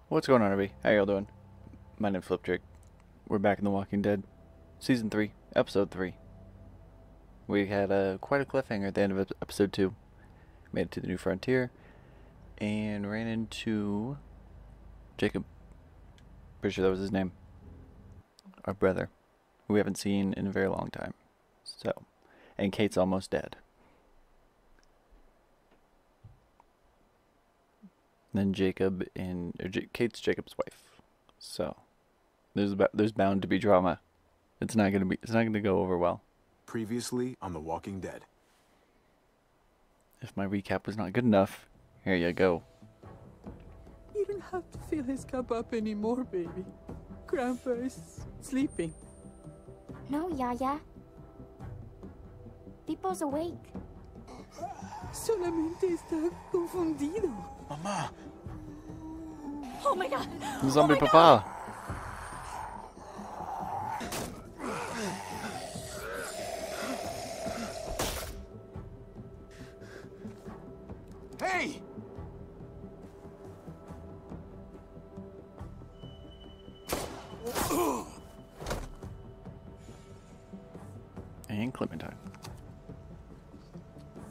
What's going on, everybody? How y'all doing? My name's Fliptriq. We're back in The Walking Dead, Season 3, Episode 3. We had quite a cliffhanger at the end of Episode 2. Made it to the New Frontier, and ran into Jacob. Pretty sure that was his name. Our brother, who we haven't seen in a very long time. So, and Kate's almost dead. Then Jacob and Kate's Jacob's wife. So there's bound to be drama. It's not gonna go over well. Previously on The Walking Dead. If my recap was not good enough, here you go. You don't have to fill his cup up anymore, baby. Grandpa is sleeping. No, Yaya. Pipo's awake. Solamente está confundido. Mama! Oh my god! Zombie Papa! Hey! And Clementine.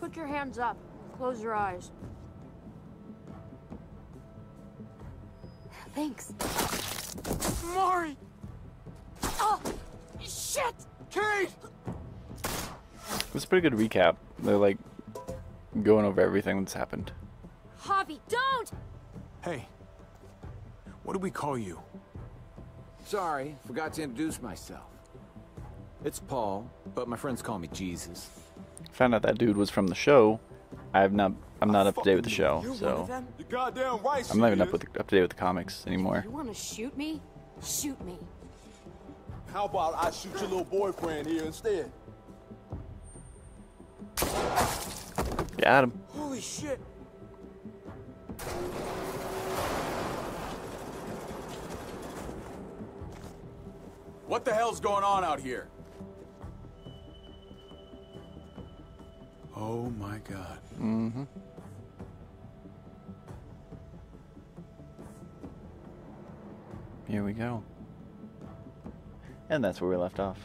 Put your hands up. Close your eyes. Thanks. Mari! Oh, shit! Kate! It's a pretty good recap. They're like going over everything that's happened. Javi, don't! Hey. What do we call you? Sorry, forgot to introduce myself. It's Paul, but my friends call me Jesus. Found out that dude was from the show. I'm not up to date with the show, so I'm not even up to date with the comics anymore. You want to shoot me? Shoot me. How about I shoot your little boyfriend here instead? Got him. Holy shit! What the hell's going on out here? Oh my god. Mm-hmm. Here we go. And that's where we left off.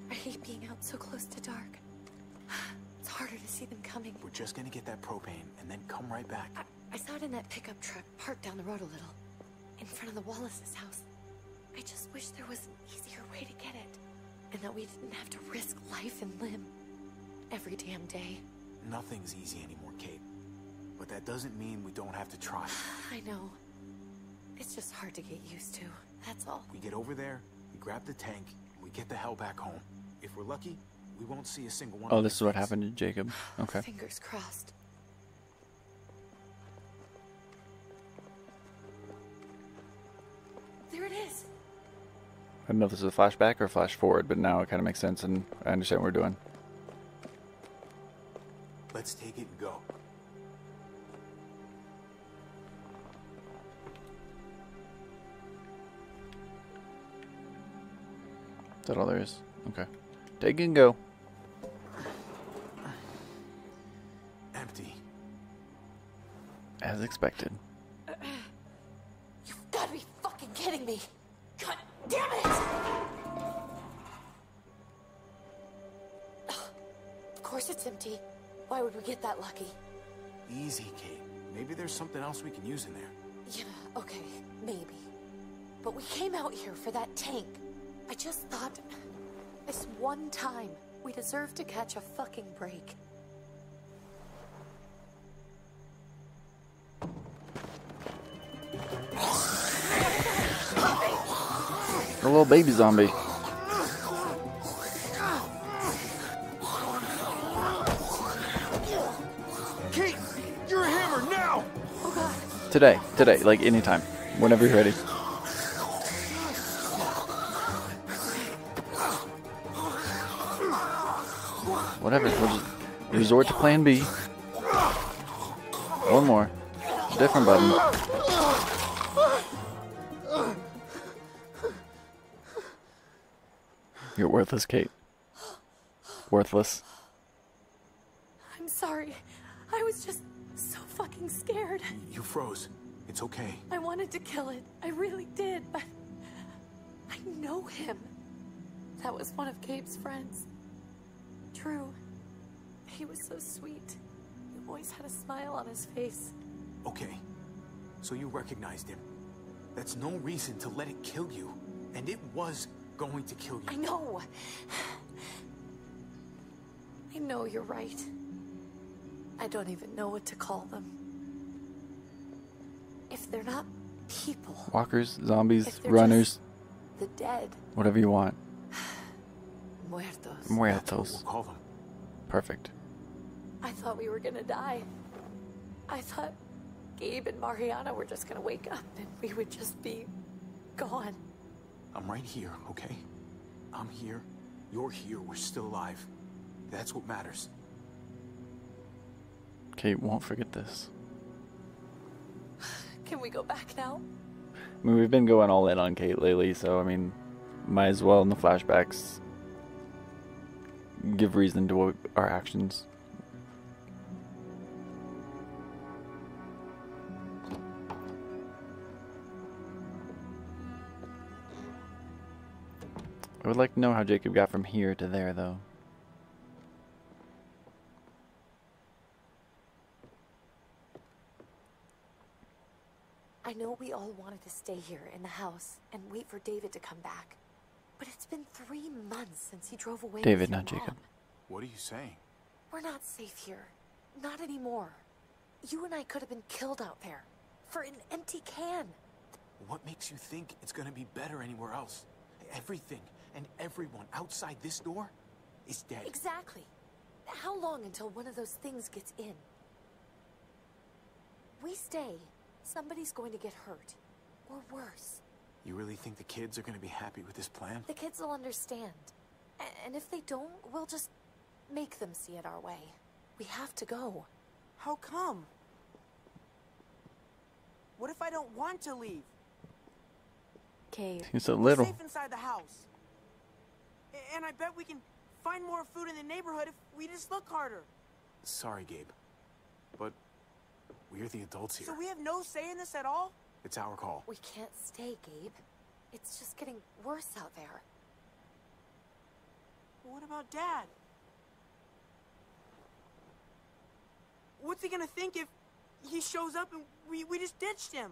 I hate being out so close to dark. It's harder to see them coming. We're just gonna get that propane and then come right back. I saw it in that pickup truck parked down the road a little, in front of the Wallace's house. I just wish there was an easier way to get it, and that we didn't have to risk life and limb every damn day. Nothing's easy anymore, Kate. But that doesn't mean we don't have to try. I know. It's just hard to get used to, that's all. We get over there, we grab the tank, we get the hell back home. If we're lucky, we won't see a single one. Oh, this is what happened to Jacob. Okay. Fingers crossed. There it is. I don't know if this is a flashback or a flash forward, but now it kind of makes sense and I understand what we're doing. Let's take it and go. Is that all there is? Okay. Take it and go. Empty. As expected. You've got to be fucking kidding me. God damn it! Of course it's empty. Why would we get that lucky? Easy, Kate. Maybe there's something else we can use in there. Yeah, okay, maybe. But we came out here for that tank. I just thought, this one time, we deserve to catch a fucking break. A little baby zombie. Kate, you're a hammer now! Oh god. Today, like anytime, whenever you're ready. Whatever, we'll just resort to plan B. One more. Different button. You're worthless, Kate. Worthless. I'm sorry. I was just so fucking scared. You froze. It's okay. I wanted to kill it. I really did, but I know him. That was one of Gabe's friends. Drew. He was so sweet. He always had a smile on his face. Okay. So you recognized him. That's no reason to let it kill you. And it was going to kill you. I know. I know you're right. I don't even know what to call them. If they're not people. Walkers, zombies, if they're runners. just the dead. Whatever you want. Muertos. That's what Muertos. we'll call them. Perfect. I thought we were gonna die. I thought Gabe and Mariana were just gonna wake up and we would just be gone. I'm right here, okay? I'm here. You're here. We're still alive. That's what matters. Kate won't forget this. Can we go back now? I mean, we've been going all in on Kate lately, so I mean, might as well in the flashbacks give reason to our actions. I would like to know how Jacob got from here to there, though. I know we all wanted to stay here in the house and wait for David to come back. But it's been 3 months since he drove away David, with your not mom. Jacob. What are you saying? We're not safe here. Not anymore. You and I could have been killed out there. For an empty can. What makes you think it's gonna be better anywhere else? Everything and everyone outside this door is dead. Exactly. How long until one of those things gets in? We stay, somebody's going to get hurt. Or worse. You really think the kids are gonna be happy with this plan? The kids will understand. And if they don't, we'll just make them see it our way. We have to go. How come? What if I don't want to leave? Gabe. He's so We're little. safe inside the house. And I bet we can find more food in the neighborhood if we just look harder. Sorry, Gabe. But we're the adults here. So we have no say in this at all? It's our call. We can't stay, Gabe. It's just getting worse out there. What about Dad? What's he gonna think if he shows up and we just ditched him?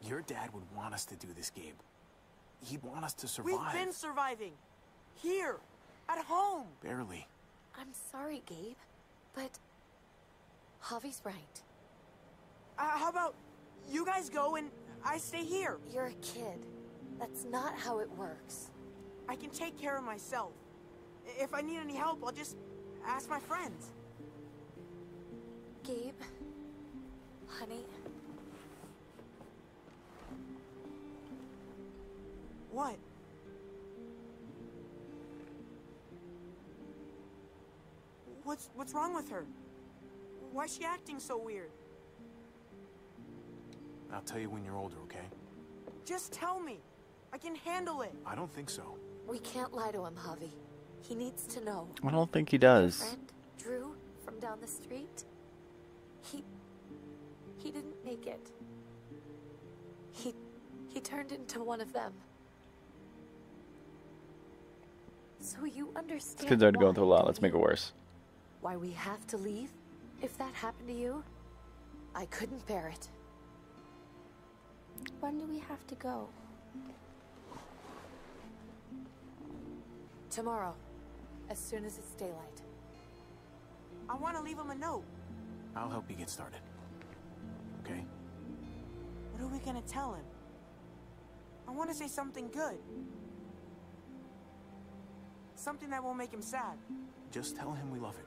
Your dad would want us to do this, Gabe. He'd want us to survive. We've been surviving. Here. At home. Barely. I'm sorry, Gabe, but Javi's right. How about you guys go and I stay here? You're a kid. That's not how it works. I can take care of myself. If I need any help, I'll just ask my friends. Gabe, honey, What? What's wrong with her? Why is she acting so weird? I'll tell you when you're older, okay? Just tell me. I can handle it. I don't think so. we can't lie to him, Javi. He needs to know. I don't think he Your does. friend, Drew, from down the street, he didn't make it. He turned into one of them. So you understand This kid's already going why, through a lot. don't Let's make it you? worse. Why we have to leave? If that happened to you, I couldn't bear it. When do we have to go? Tomorrow, as soon as it's daylight. I want to leave him a note. I'll help you get started. Okay? What are we gonna tell him? I want to say something good. Something that won't make him sad. Just tell him we love him.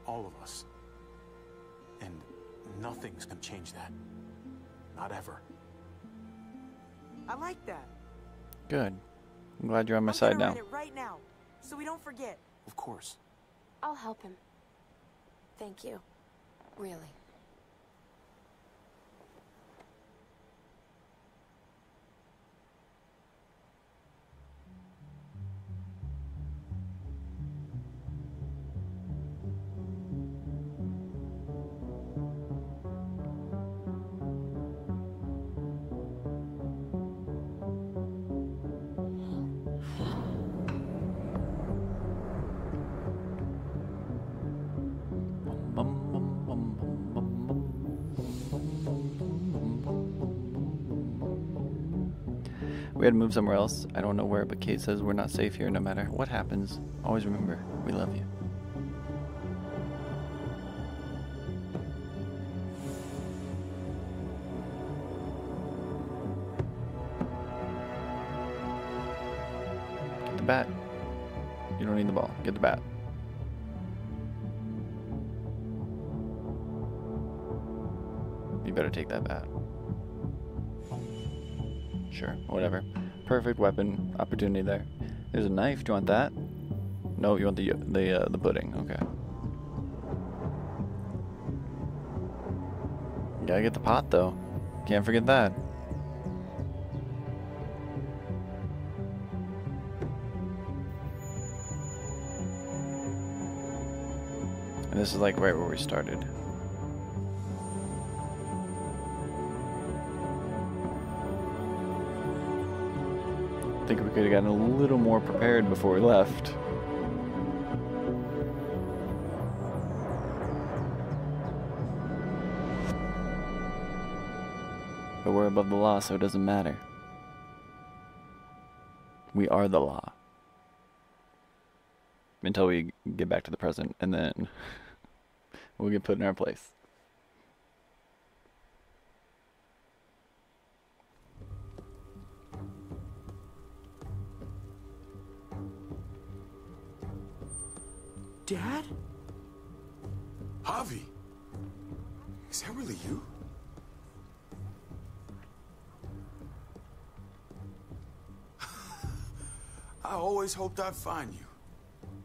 All of us. And nothing's gonna change that. Not ever. I like that. Good. I'm glad you're on my I'm side gonna now. write it right now, so we don't forget. Of course. I'll help him. Thank you. Really. We had to move somewhere else. I don't know where, but Kate says we're not safe here no matter what happens. Always remember, we love you. Get the bat. You don't need the ball. Get the bat. You better take that bat. Sure, whatever. Perfect weapon opportunity there. There's a knife. Do you want that? No, you want the pudding. Okay. You gotta get the pot though. Can't forget that. And this is like right where we started. I think we could have gotten a little more prepared before we left. But we're above the law, so it doesn't matter. We are the law. Until we get back to the present, and then we'll get put in our place. Dad? Javi, is that really you? I always hoped I'd find you.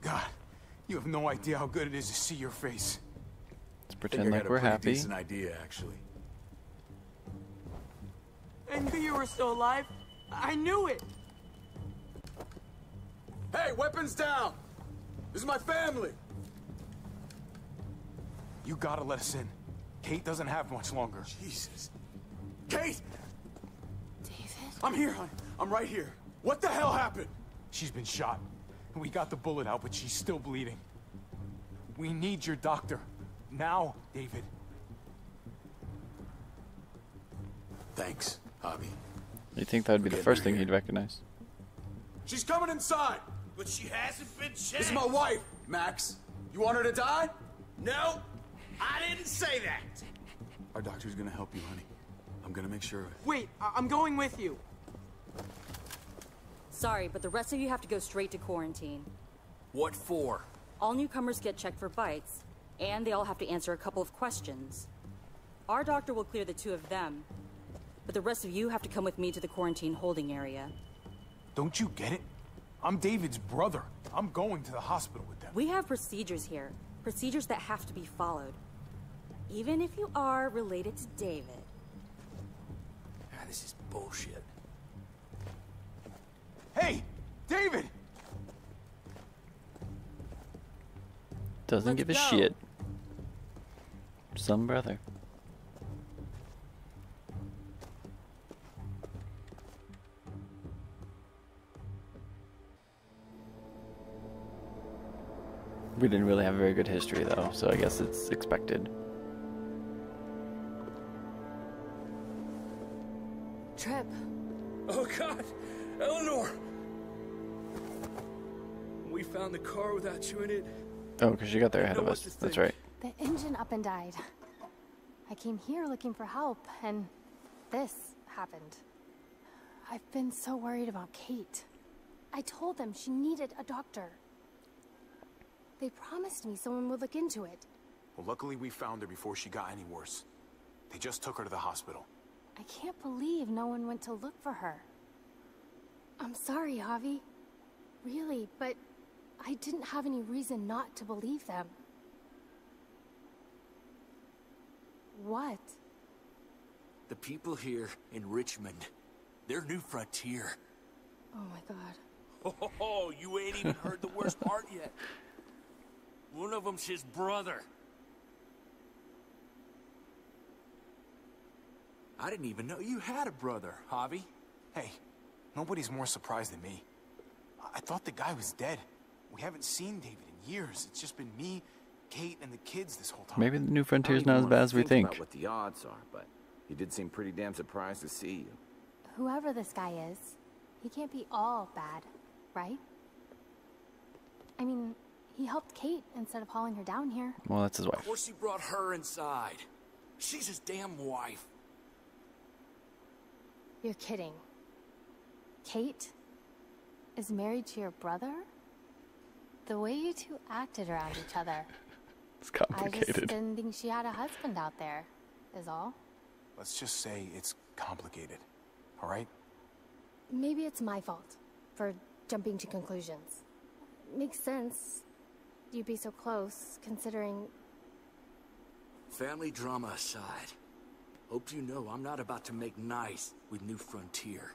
God, you have no idea how good it is to see your face. Let's pretend like we're happy. Decent idea, actually. I knew you were still alive. I knew it. Hey, weapons down! This is my family! You gotta let us in. Kate doesn't have much longer. Jesus. Kate! David? I'm here, hon. I'm right here. What the hell happened? She's been shot. We got the bullet out, but she's still bleeding. We need your doctor. Now, David. Thanks, Javi. You think that would be the first thing he'd recognize? She's coming inside! But she hasn't been checked. This is my wife, Max. You want her to die? No, I didn't say that. Our doctor's gonna help you, honey. I'm gonna make sure of it. Wait, I'm going with you. Sorry, but the rest of you have to go straight to quarantine. What for? All newcomers get checked for bites, and they all have to answer a couple of questions. Our doctor will clear the two of them, but the rest of you have to come with me to the quarantine holding area. Don't you get it? I'm David's brother. I'm going to the hospital with them. We have procedures here. Procedures that have to be followed. Even if you are related to David. Ah, this is bullshit. Hey! David! Doesn't Let's give a go. shit. Some brother. We didn't really have a very good history though, so I guess it's expected. Trip. Oh God, Eleanor! We found the car without you in it. Oh, because you got there ahead of know us. what to That's think. right. The engine up and died. I came here looking for help, and this happened. I've been so worried about Kate. I told them she needed a doctor. They promised me someone would look into it. Well, luckily we found her before she got any worse. They just took her to the hospital. I can't believe no one went to look for her. I'm sorry, Javi. Really, but I didn't have any reason not to believe them. What? The people here in Richmond, their new frontier. Oh my god. Oh, you ain't even heard the worst part yet. One of them's his brother. I didn't even know you had a brother, Javi. Hey, nobody's more surprised than me. I thought the guy was dead. We haven't seen David in years. It's just been me, Kate, and the kids this whole time. Maybe the new frontier's not as bad as we think. About what the odds are, but he did seem pretty damn surprised to see you. Whoever this guy is, he can't be all bad, right? I mean, he helped Kate instead of hauling her down here. Well, that's his wife. Of course he brought her inside. She's his damn wife. You're kidding. Kate is married to your brother? The way you two acted around each other. It's I complicated. just didn't think she had a husband out there, is all. Let's just say it's complicated, all right? Maybe it's my fault for jumping to conclusions. Makes sense. You'd be so close, considering... Family drama aside, hope you know I'm not about to make nice with New Frontier.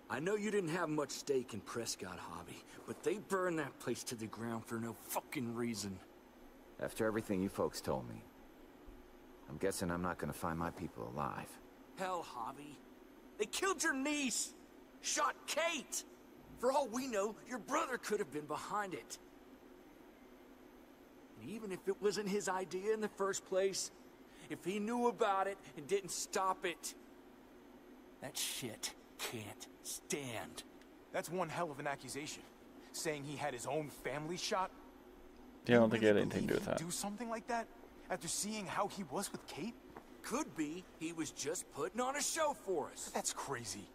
I know you didn't have much stake in Prescott Hobby, but they burned that place to the ground for no fucking reason. After everything you folks told me, I'm guessing I'm not gonna find my people alive. Hell, Hobby. They killed your niece! Shot Kate! For all we know, your brother could have been behind it. And even if it wasn't his idea in the first place, if he knew about it and didn't stop it, that shit can't stand. That's one hell of an accusation. Saying he had his own family shot? Yeah, I don't think he had anything to do with that. Do something like that after seeing how he was with Kate? Could be he was just putting on a show for us. That's crazy.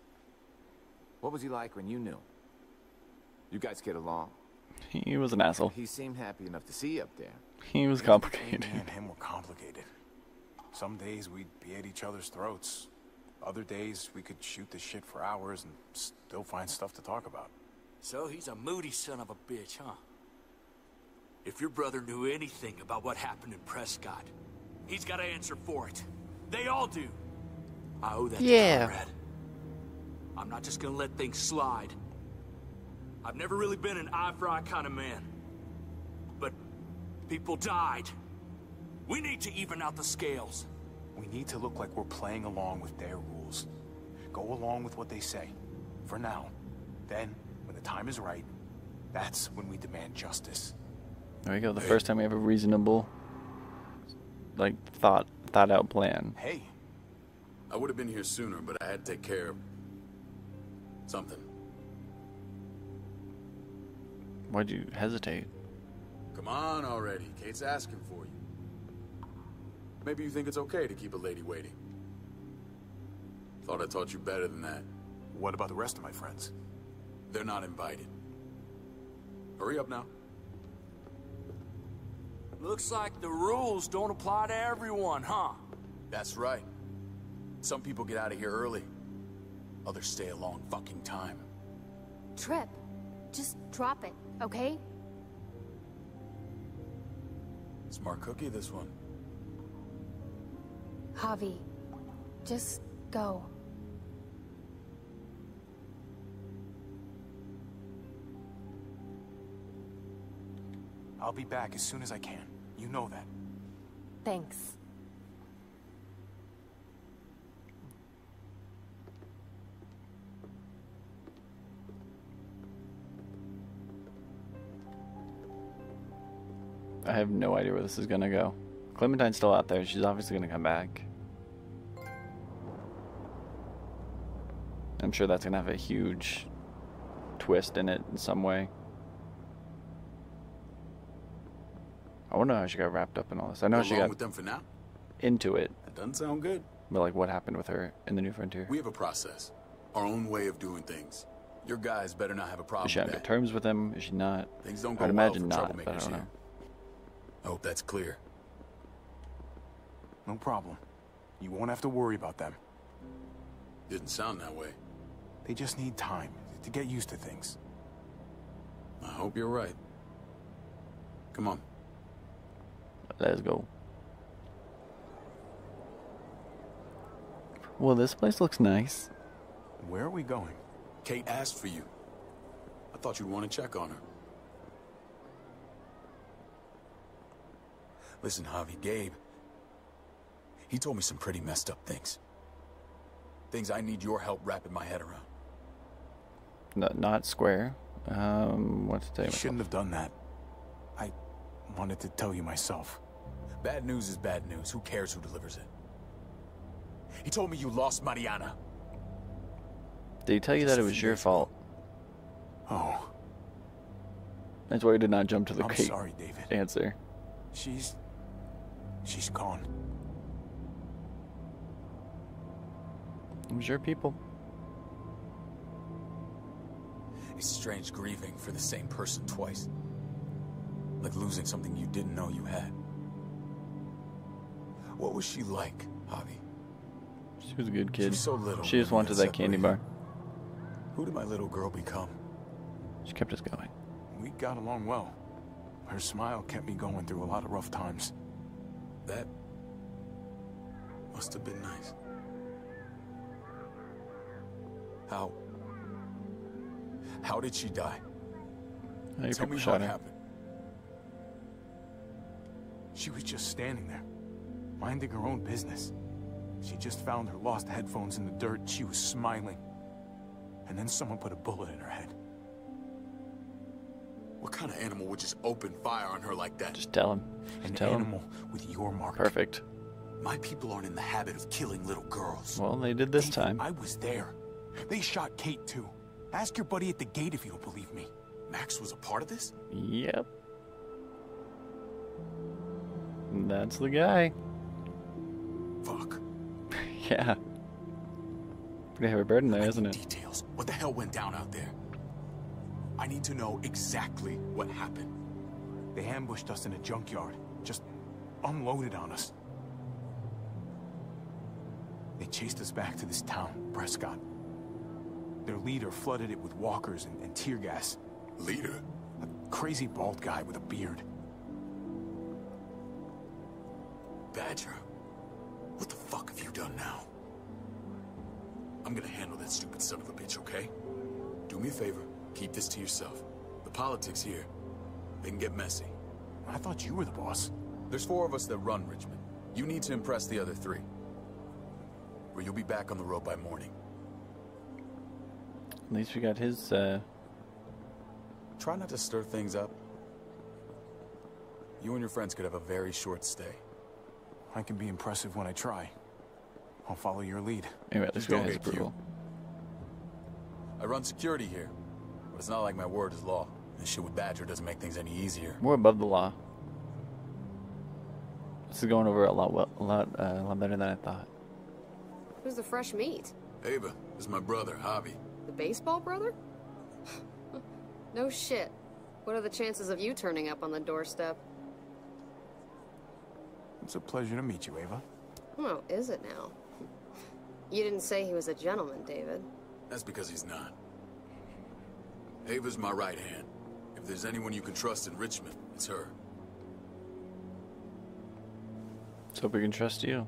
What was he like when you knew? You guys get along? He was an asshole. He seemed happy enough to see you up there. He was complicated. Me and him were complicated. Some days we'd be at each other's throats. Other days we could shoot the shit for hours and still find stuff to talk about. So he's a moody son of a bitch, huh? If your brother knew anything about what happened in Prescott, he's got to answer for it. They all do. I owe that to Conrad. I'm not just gonna let things slide. I've never really been an eye-for-eye kind of man. But people died. We need to even out the scales. We need to look like we're playing along with their rules. Go along with what they say. For now. Then, when the time is right, that's when we demand justice. There we go. The first time we have a reasonable, like, thought out plan. Hey. I would have been here sooner, but I had to take care of something. Why'd you hesitate? Come on already. Kate's asking for you. Maybe you think it's okay to keep a lady waiting. Thought I taught you better than that. What about the rest of my friends? They're not invited. Hurry up now. Looks like the rules don't apply to everyone, huh? That's right. Some people get out of here early. Others stay a long fucking time. Trip, just drop it, okay? Smart cookie, this one. Javi, just go. I'll be back as soon as I can. You know that. Thanks. I have no idea where this is gonna go. Clementine's still out there. She's obviously gonna come back. I'm sure that's gonna have a huge twist in it in some way. I wonder how she got wrapped up in all this. I know she got with them for now. Into it. That doesn't sound good. But like, what happened with her in the New Frontier? We have a process, our own way of doing things. Your guys better not have a problem Is she on with good that. terms with him? Is she not? Things don't go I'd well imagine for not, but I troublemakers don't know. here. I hope that's clear. No problem. You won't have to worry about them. Didn't sound that way. They just need time to get used to things. I hope you're right. Come on. Let's go. Well, this place looks nice. Where are we going? Kate asked for you. I thought you'd want to check on her. Listen, Javi, Gabe. He told me some pretty messed up things. Things I need your help wrapping my head around. Not square. What to say? You shouldn't have done that. I wanted to tell you myself. Bad news is bad news. Who cares who delivers it? He told me you lost Mariana. Did he tell you that it was your fault? Oh. That's why he did not jump to the I'm Kate sorry, David. answer. She's gone. It was your people. It's strange grieving for the same person twice. Like losing something you didn't know you had. What was she like, Javi? She was a good kid. She was so little. She just wanted that candy bar. Who did my little girl become? She kept us going. We got along well. Her smile kept me going through a lot of rough times. That must have been nice. How did she die? Tell me what happened. She was just standing there, minding her own business. She just found her lost headphones in the dirt. She was smiling. And then someone put a bullet in her head. What kind of animal would just open fire on her like that? Just tell him. An animal with your mark. Perfect. My people aren't in the habit of killing little girls. Well, they did this time. I was there. They shot Kate too. Ask your buddy at the gate if you don't believe me. Max was a part of this? Yep. That's the guy. Fuck. Yeah. Pretty heavy burden there, isn't it? Details. What the hell went down out there? I need to know exactly what happened. They ambushed us in a junkyard. Just unloaded on us. They chased us back to this town, Prescott. Their leader flooded it with walkers and tear gas. Leader? A crazy bald guy with a beard. Badger, what the fuck have you done now? I'm gonna handle that stupid son of a bitch, okay? Do me a favor, keep this to yourself. The politics here, they can get messy. I thought you were the boss. There's 4 of us that run Richmond. You need to impress the other 3. Or you'll be back on the road by morning. At least we got his, Try not to stir things up. You and your friends could have a very short stay. I can be impressive when I try. I'll follow your lead. Anyway, this guy has approval. I run security here, but it's not like my word is law. This shit with Badger doesn't make things any easier. We're above the law. This is going over a lot better than I thought. Who's the fresh meat? Ava, this is my brother, Javi. The baseball brother? No shit. What are the chances of you turning up on the doorstep? It's a pleasure to meet you, Ava. Oh, is it now? You didn't say he was a gentleman, David. That's because he's not. Ava's my right hand. If there's anyone you can trust in Richmond, it's her. Let's hope we can trust you.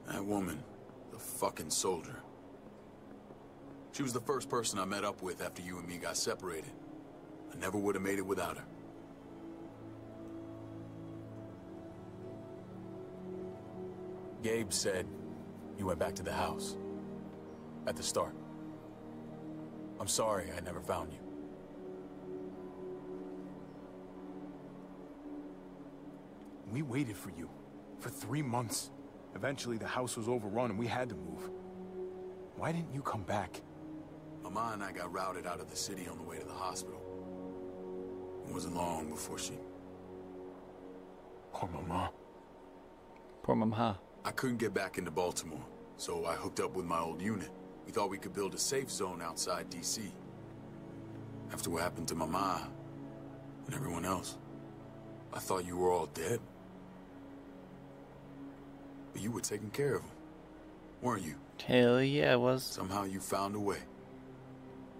That woman, the fucking soldier. She was the first person I met up with after you and me got separated. I never would have made it without her. Gabe said you went back to the house. At the start. I'm sorry I never found you. We waited for you. For 3 months. Eventually the house was overrun and we had to move. Why didn't you come back? Mama and I got routed out of the city on the way to the hospital. It wasn't long before she... Poor Mama. Poor Mama. I couldn't get back into Baltimore, so I hooked up with my old unit. We thought we could build a safe zone outside D.C. After what happened to Mama and everyone else, I thought you were all dead. But you were taking care of them, weren't you? Hell yeah, I was. Somehow you found a way.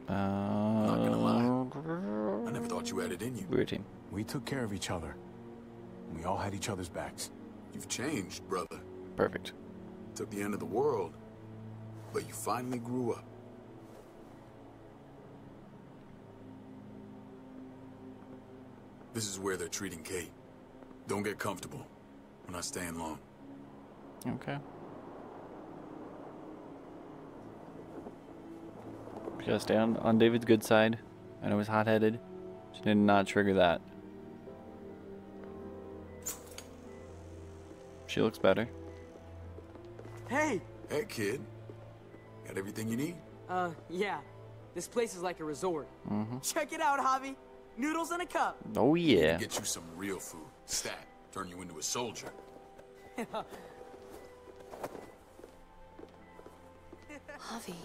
I'm not gonna lie. I never thought you had it in you. Weird team. We took care of each other. We all had each other's backs. You've changed, brother. Perfect. Took the end of the world, but you finally grew up. This is where they're treating Kate. Don't get comfortable. We're not staying long. Okay. We gotta stay on David's good side. I know he's hot-headed. She did not trigger that. She looks better. Hey! Hey, kid. Got everything you need? Yeah. This place is like a resort. Mm-hmm. Check it out, Javi. Noodles in a cup. Oh, yeah. Get you some real food. Stat. Turn you into a soldier. Javi,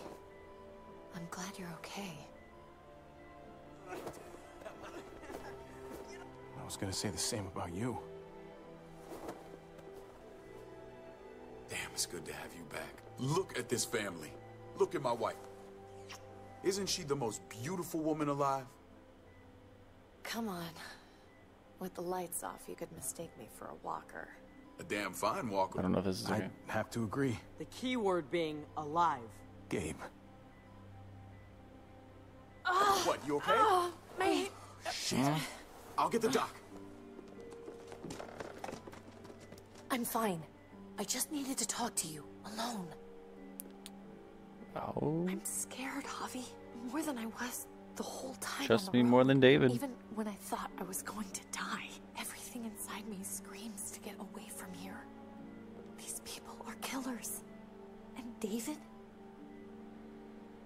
I'm glad you're okay. I was gonna say the same about you. Damn, it's good to have you back. Look at this family. Look at my wife. Isn't she the most beautiful woman alive? Come on. With the lights off, you could mistake me for a walker. A damn fine walker. I don't know if this is okay. I have to agree. The key word being alive. Gabe. What, you okay? My... Shit. I'll get the doc. I'm fine. I just needed to talk to you, alone. Oh. I'm scared, Javi. More than I was the whole time. Trust me more than David. Even when I thought I was going to die, everything inside me screams to get away from here. These people are killers. And David?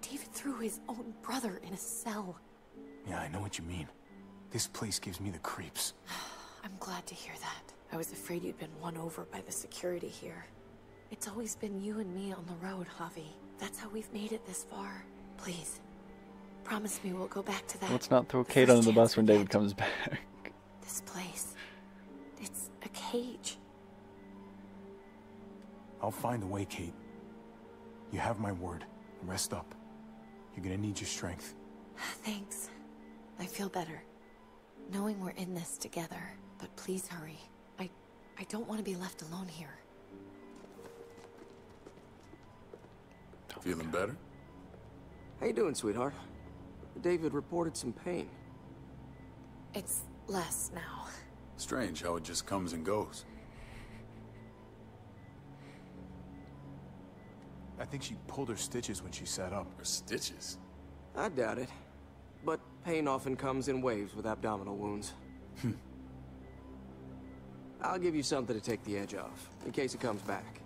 David threw his own brother in a cell. Yeah, I know what you mean. This place gives me the creeps. I'm glad to hear that. I was afraid you'd been won over by the security here. It's always been you and me on the road, Javi. That's how we've made it this far. Please, promise me we'll go back to that. Let's not throw Kate under the bus when David comes back. This place, it's a cage. I'll find a way, Kate. You have my word. Rest up. You're gonna need your strength. Thanks. I feel better. Knowing we're in this together. But please hurry. I don't want to be left alone here. Feeling better? How you doing, sweetheart? David reported some pain. It's less now. Strange how it just comes and goes. I think she pulled her stitches when she sat up. Her stitches? I doubt it. But pain often comes in waves with abdominal wounds. I'll give you something to take the edge off, in case it comes back.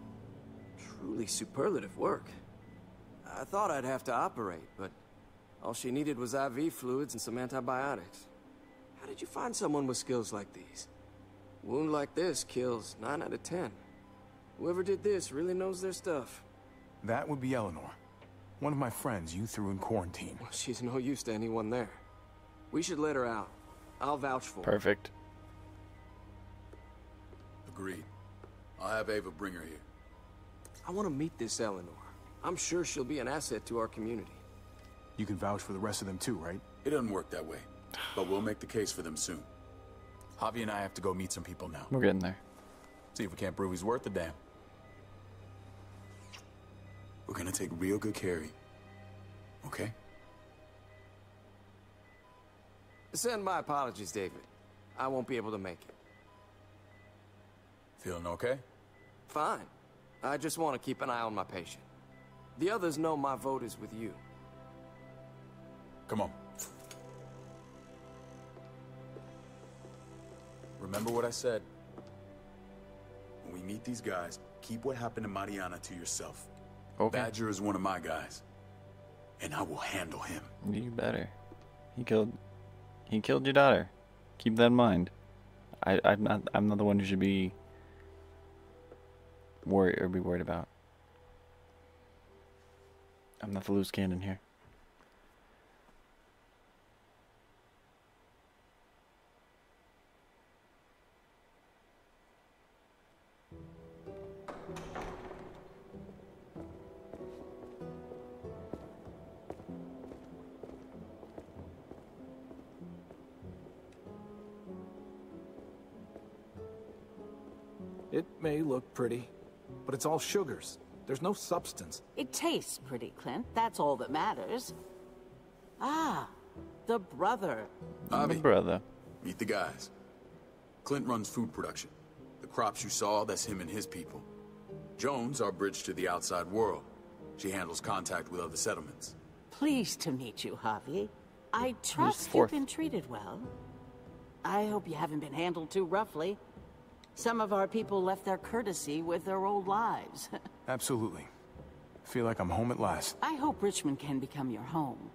Truly superlative work. I thought I'd have to operate, but all she needed was IV fluids and some antibiotics. How did you find someone with skills like these? A wound like this kills 9 out of 10. Whoever did this really knows their stuff. That would be Eleanor. One of my friends you threw in quarantine. Well, she's no use to anyone there. We should let her out. I'll vouch for her. Perfect. Agreed. I'll have Ava bring her here. I want to meet this Eleanor. I'm sure she'll be an asset to our community. You can vouch for the rest of them too, right? It doesn't work that way, but we'll make the case for them soon. Javi and I have to go meet some people now. We're getting there. See if we can't prove he's worth the damn. We're gonna take real good care of you. Okay? Send my apologies, David. I won't be able to make it. Feeling okay? Fine. I just want to keep an eye on my patient. The others know my vote is with you. Come on. Remember what I said. When we meet these guys, keep what happened to Mariana to yourself. Okay. Badger is one of my guys, and I will handle him. You better. He killed your daughter. Keep that in mind. I'm not the one who should be worried about. I'm not the loose cannon here. It may look pretty, but it's all sugars. There's no substance. It tastes pretty, Clint. That's all that matters. Ah, the brother. Avi, The brother. meet the guys. Clint runs food production. The crops you saw, that's him and his people. Jones, our bridge to the outside world. She handles contact with other settlements. Pleased to meet you, Javi. I trust you've fourth? been treated well. I hope you haven't been handled too roughly. Some of our people left their courtesy with their old lives. Absolutely. Feel like I'm home at last. I hope Richmond can become your home.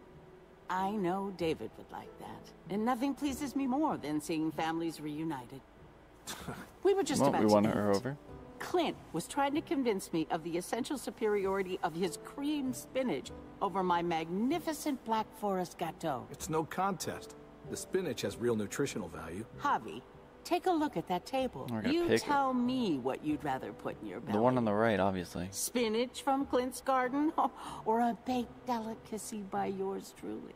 I know David would like that. And nothing pleases me more than seeing families reunited. We were just about we to won end. her over. Clint was trying to convince me of the essential superiority of his cream spinach over my magnificent Black Forest gâteau. It's no contest. The spinach has real nutritional value. Javi, take a look at that table. We're gonna You pick tell me what you'd rather put in your belly. The one on the right, obviously. Spinach from Clint's garden, or a baked delicacy by yours truly?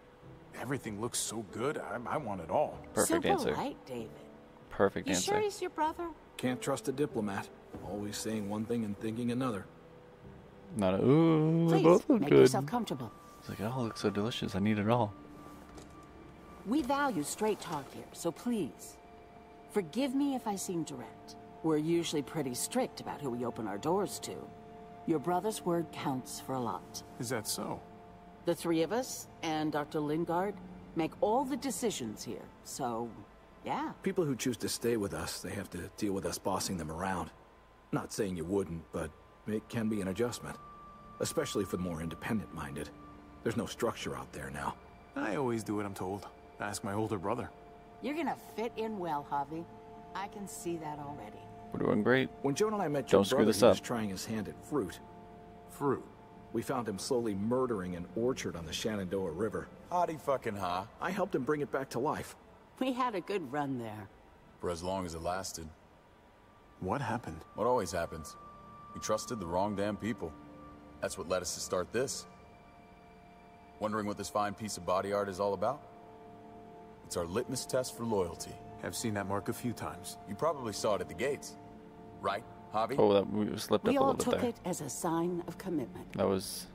Everything looks so good. I want it all. Perfect Simple, answer. right, David? Perfect You answer. sure he's your brother? Can't trust a diplomat. Always saying one thing and thinking another. Not a, ooh, they Please, both look make good. yourself comfortable. It's like, it all looks so delicious. I need it all. We value straight talk here, so please, forgive me if I seem direct. We're usually pretty strict about who we open our doors to. Your brother's word counts for a lot. Is that so? The three of us and Dr. Lingard make all the decisions here, so yeah. People who choose to stay with us, they have to deal with us bossing them around. Not saying you wouldn't, but it can be an adjustment. Especially for the more independent-minded. There's no structure out there now. I always do what I'm told. Ask my older brother. You're gonna fit in well, Javi. I can see that already. We're doing great. When Joan and I met Don't your screw brother, this he up. was trying his hand at fruit. Fruit? We found him slowly murdering an orchard on the Shenandoah River. Howdy fucking ha. I helped him bring it back to life. We had a good run there. For as long as it lasted. What happened? What always happens. We trusted the wrong damn people. That's what led us to start this. Wondering what this fine piece of body art is all about? It's our litmus test for loyalty. I've seen that mark a few times. You probably saw it at the gates. Right, Javi? Oh, we slipped up We a all little bit took there. it as a sign of commitment. That was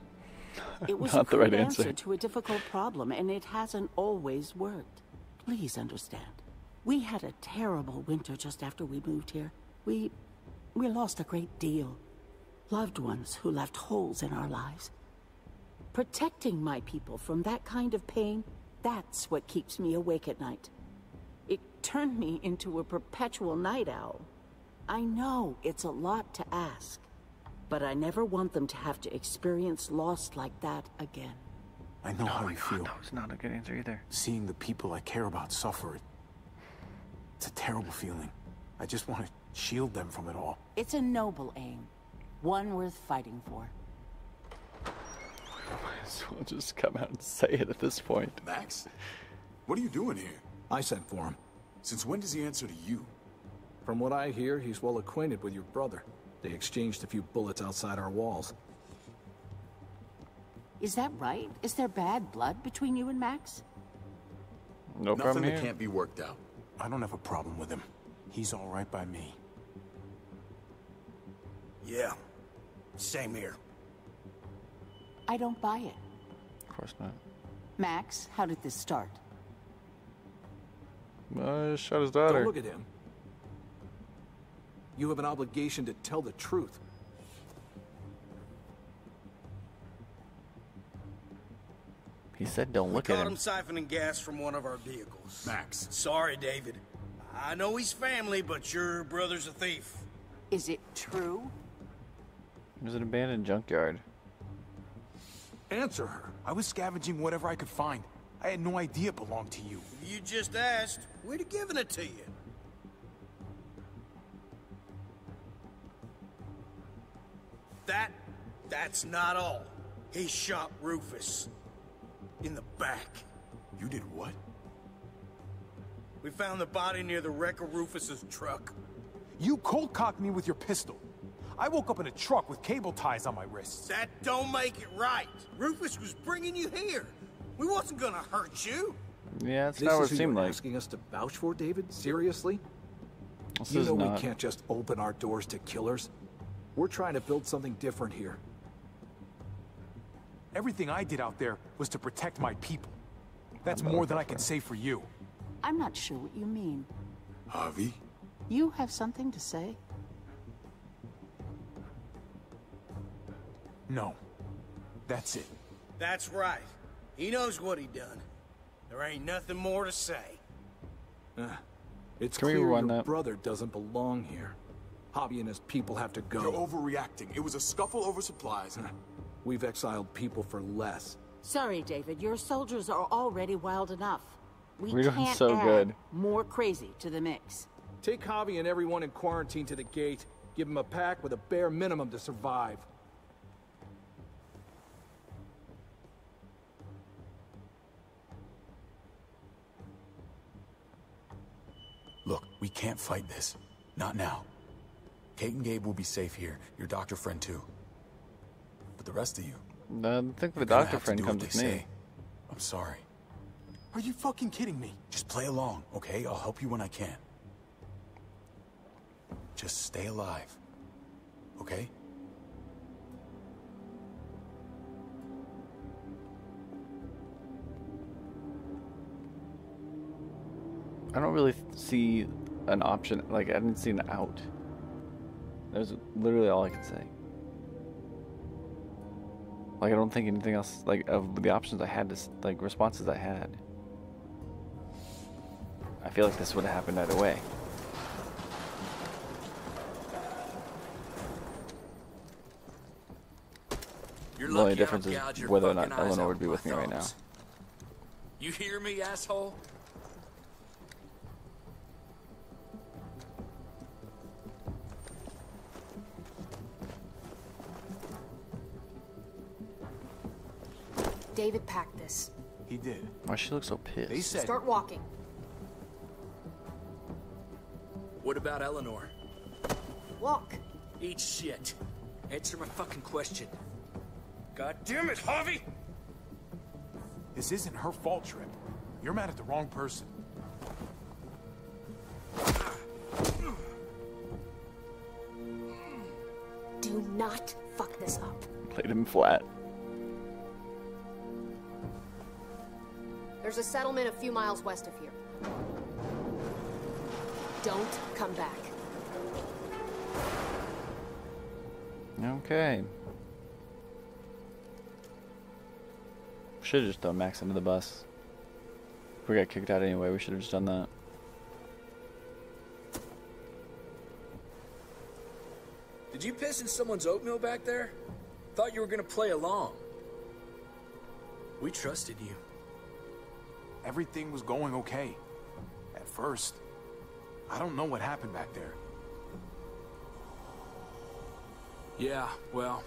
It was not a the right crude answer. to a difficult problem, and it hasn't always worked. Please understand. We had a terrible winter just after we moved here. We lost a great deal. Loved ones who left holes in our lives. Protecting my people from that kind of pain, that's what keeps me awake at night. It turned me into a perpetual night owl. I know it's a lot to ask, but I never want them to have to experience loss like that again. I know how you feel. That was not a good answer either. Seeing the people I care about suffer, it's a terrible feeling. I just want to shield them from it all. It's a noble aim, one worth fighting for. Might as well just come out and say it at this point. Max? What are you doing here? I sent for him. Since when does he answer to you? From what I hear, he's well acquainted with your brother. They exchanged a few bullets outside our walls. Is that right? Is there bad blood between you and Max? No Nothing problem that here. can't be worked out. I don't have a problem with him. He's all right by me. Yeah, same here. I don't buy it. Of course not. Max, how did this start? Shot his daughter. Don't look at him. You have an obligation to tell the truth. He said don't look We at caught him. him siphoning gas from one of our vehicles. Max. Sorry, David. I know he's family, but your brother's a thief. Is it true? It was an abandoned junkyard. Answer her. I was scavenging whatever I could find. I had no idea it belonged to you. If you just asked, we'd have given it to you. That's not all. He shot Rufus. In the back. You did what? We found the body near the wreck of Rufus's truck. You cold-cocked me with your pistol. I woke up in a truck with cable ties on my wrists. That don't make it right. Rufus was bringing you here. We wasn't gonna hurt you. Yeah, that's This not what is it who seemed you're like. asking us to vouch for, David? Seriously? This You is know we not. can't just open our doors to killers. We're trying to build something different here. Everything I did out there was to protect my people. That's more than I can say for you. I'm not sure what you mean. Javi? You have something to say? No. That's it. That's right. He knows what he done. There ain't nothing more to say. It's Can we clear rewind your that? brother doesn't belong here. Hobby and his people have to go. You're overreacting. It was a scuffle over supplies. We've exiled people for less. Sorry, David. Your soldiers are already wild enough. We're doing can't so add good. more crazy to the mix. Take Hobby and everyone in quarantine to the gate. Give them a pack with a bare minimum to survive. Look, we can't fight this. Not now. Kate and Gabe will be safe here. Your doctor friend too. But the rest of you... I think the you're gonna doctor have to friend do what comes they with me. say. I'm sorry. Are you fucking kidding me? Just play along, okay? I'll help you when I can. Just stay alive. Okay? I don't really see an option. Like, I didn't see an out. That was literally all I could say. Like, I don't think anything else, like, of the options I had, like, responses I had. I feel like this would have happened either way. You're The only lucky difference I is don't gouge your whether or not fucking eyes Eleanor out would be with me my right now. thumbs. You hear me, asshole? David packed this. He did. Why she looks so pissed? They said... Start walking. What about Eleanor? Walk. Eat shit. Answer my fucking question. God damn it, Harvey! This isn't her fault, Trip. You're mad at the wrong person. Do not fuck this up. Played him flat. There's a settlement a few miles west of here. Don't come back. Okay. Should have just thrown Max into the bus. If we got kicked out anyway, we should have just done that. Did you piss in someone's oatmeal back there? Thought you were gonna play along. We trusted you. Everything was going okay. At first. I don't know what happened back there. Yeah, well,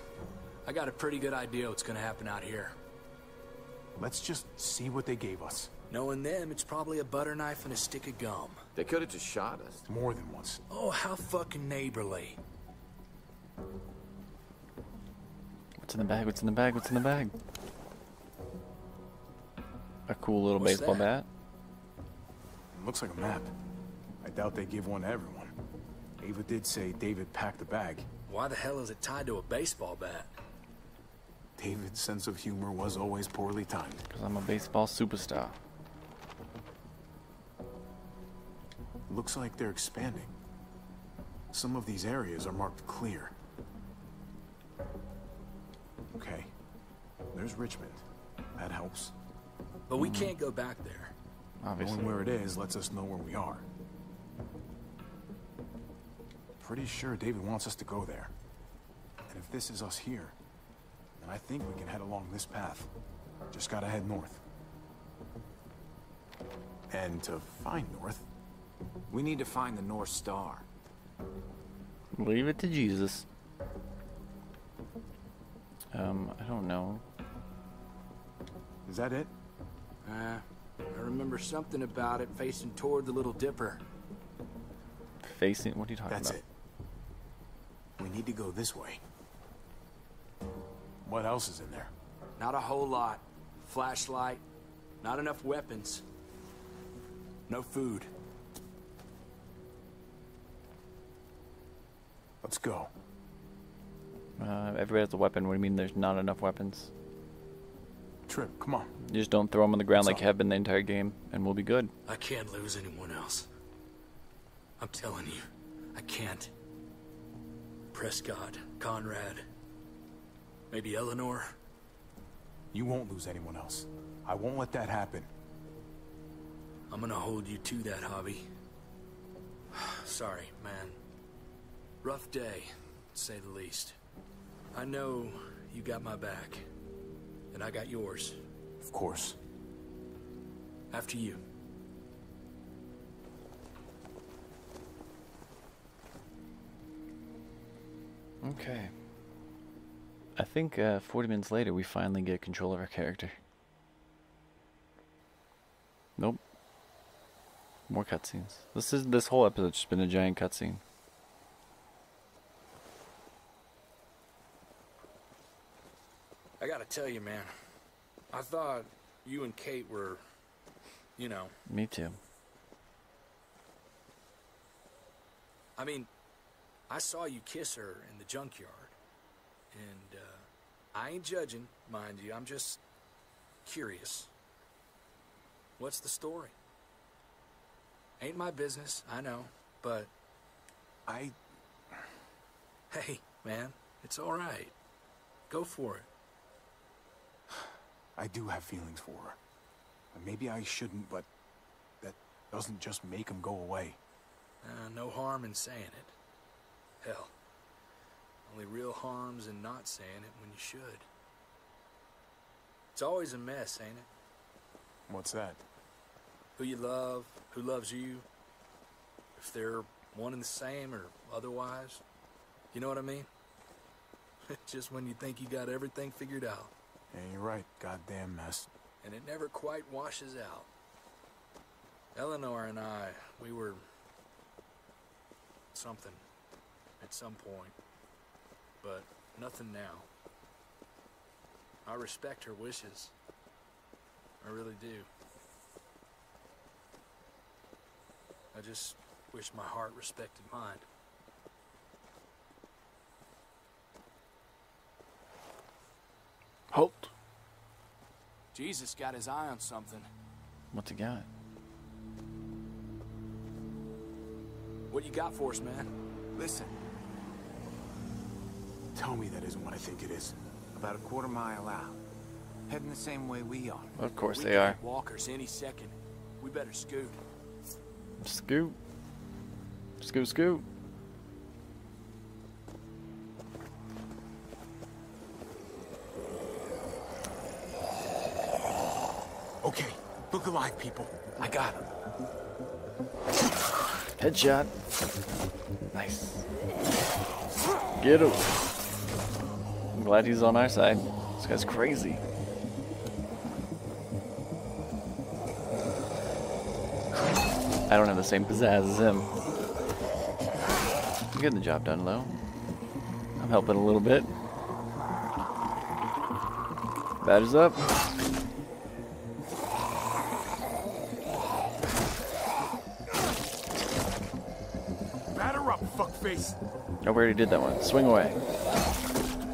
I got a pretty good idea what's gonna happen out here. Let's just see what they gave us. Knowing them, it's probably a butter knife and a stick of gum. They could have just shot us. More than once. Oh, how fucking neighborly. What's in the bag? What's in the bag? What's in the bag? A cool little What's baseball that? bat. It looks like a map. I doubt they give one to everyone. Ava did say David packed the bag. Why the hell is it tied to a baseball bat? David's sense of humor was always poorly timed. Because I'm a baseball superstar. Looks like they're expanding. Some of these areas are marked clear. Okay. There's Richmond. That helps. But we can't go back there. Obviously. Knowing where it is lets us know where we are. Pretty sure David wants us to go there. And if this is us here, then I think we can head along this path. Just gotta head north. And to find north, we need to find the North Star. Leave it to Jesus. I don't know. Is that it? I remember something about it facing toward the Little Dipper. Facing? What are you talking That's about? it. We need to go this way. What else is in there? Not a whole lot. Flashlight. Not enough weapons. No food. Let's go. Everybody has a weapon. What do you mean there's not enough weapons? Trip, come on. You just don't throw them on the ground What's like you have been the entire game, and we'll be good. I can't lose anyone else. I'm telling you, I can't. Prescott, Conrad, maybe Eleanor. You won't lose anyone else. I won't let that happen. I'm gonna hold you to that, Hobby. sorry, man. Rough day, to say the least. I know you got my back, and I got yours. Of course. After you. Okay. I think 40 minutes later we finally get control of our character. Nope. More cutscenes. This whole episode's just been a giant cutscene. I gotta tell you, man. I thought you and Kate were, you know. Me too. I mean, I saw you kiss her in the junkyard. And, I ain't judging, mind you. I'm just curious. What's the story? Ain't my business, I know, but... Hey, man, it's alright. Go for it. I do have feelings for her. Maybe I shouldn't, but that doesn't just make them go away. No harm in saying it. Hell, only real harm's in not saying it when you should. It's always a mess, ain't it? What's that? Who you love, who loves you, if they're one and the same or otherwise. You know what I mean? Just when you think you got everything figured out. Yeah, you're right. Goddamn mess. And it never quite washes out. Eleanor and I, we were... something at some point. But nothing now. I respect her wishes. I really do. I just wish my heart respected mine. Halt. Jesus got his eye on something. What's he got? What you got for us, man? Listen. Tell me that isn't what I think it is. About a quarter mile out. Heading the same way we are. Of course we they are. Walkers any second. We better scoot. Scoot. Scoot, scoot. Okay, look alive, people. I got him. Headshot. Nice. Get him. I'm glad he's on our side. This guy's crazy. I don't have the same pizzazz as him. I'm getting the job done, though. I'm helping a little bit. Badges up. Batter up, fuckface. Oh, we already did that one. Swing away.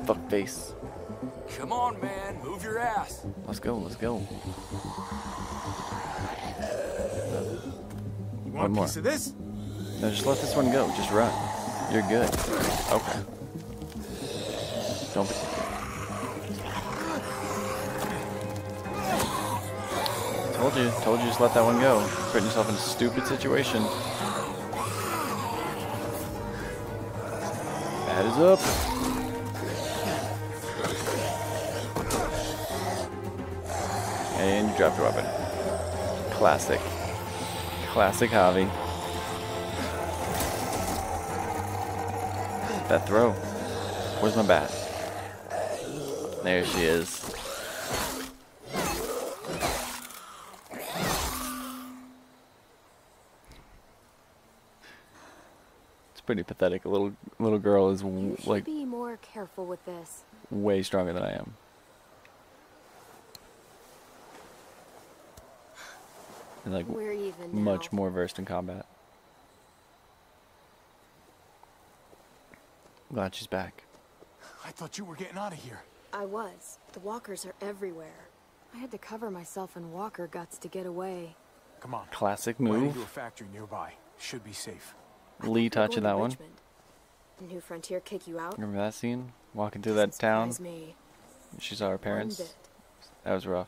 Fuck face. Come on, man. Move your ass. Let's go, let's go. You One want a more. piece of this? No, just let this one go. Just run. You're good. Okay. Don't be... Told you just let that one go. Putting yourself in a stupid situation. That is up. And you dropped your weapon. Classic. Classic Javi. That throw. Where's my bat? There she is. It's pretty pathetic. A little girl is You should like be more careful with this. way stronger than I am. And like We're even now. much more versed in combat. Glad she's back. I thought you were getting out of here. I was. The walkers are everywhere. I had to cover myself in walker guts to get away. Come on. Classic We're heading move. to a factory nearby. Should be safe. Lee touching that one. New Frontier kick you out? Remember that scene? Walking through that town. Surprise me. She saw her parents. bit. That was rough.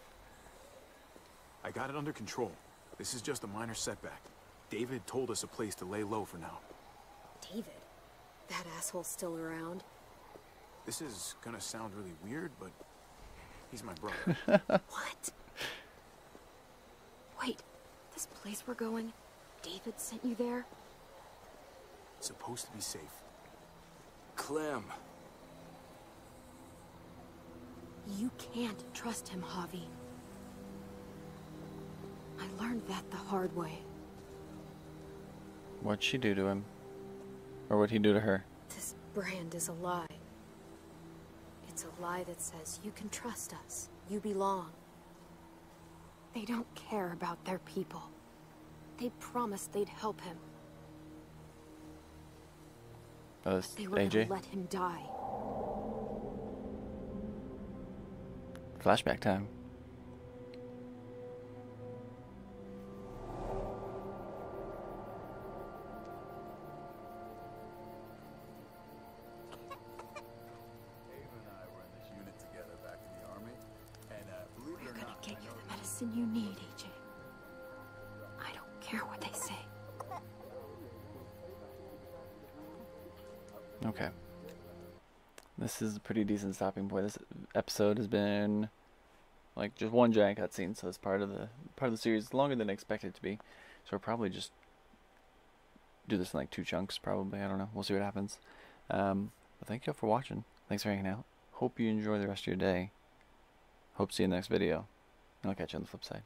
I got it under control. This is just a minor setback. David told us a place to lay low for now. David. That asshole's still around. This is gonna sound really weird, but he's my brother. What? Wait, this place we're going, David sent you there? It's supposed to be safe. Clem. You can't trust him, Javi. I learned that the hard way. What'd she do to him? Or what'd he do to her? This brand is a lie. It's a lie that says you can trust us. You belong. They don't care about their people. They promised they'd help him. Oh, But they were AJ? gonna let him die. Flashback time. We're gonna get you the medicine you need, AJ. I don't care what they say. Okay. This is a pretty decent stopping point. This episode has been like just one giant cutscene, so it's part of the series. It's longer than I expected it to be. So we'll probably just do this in like 2 chunks, probably. I don't know. We'll see what happens. But thank you all for watching. Thanks for hanging out. Hope you enjoy the rest of your day. Hope to see you in the next video. And I'll catch you on the flip side.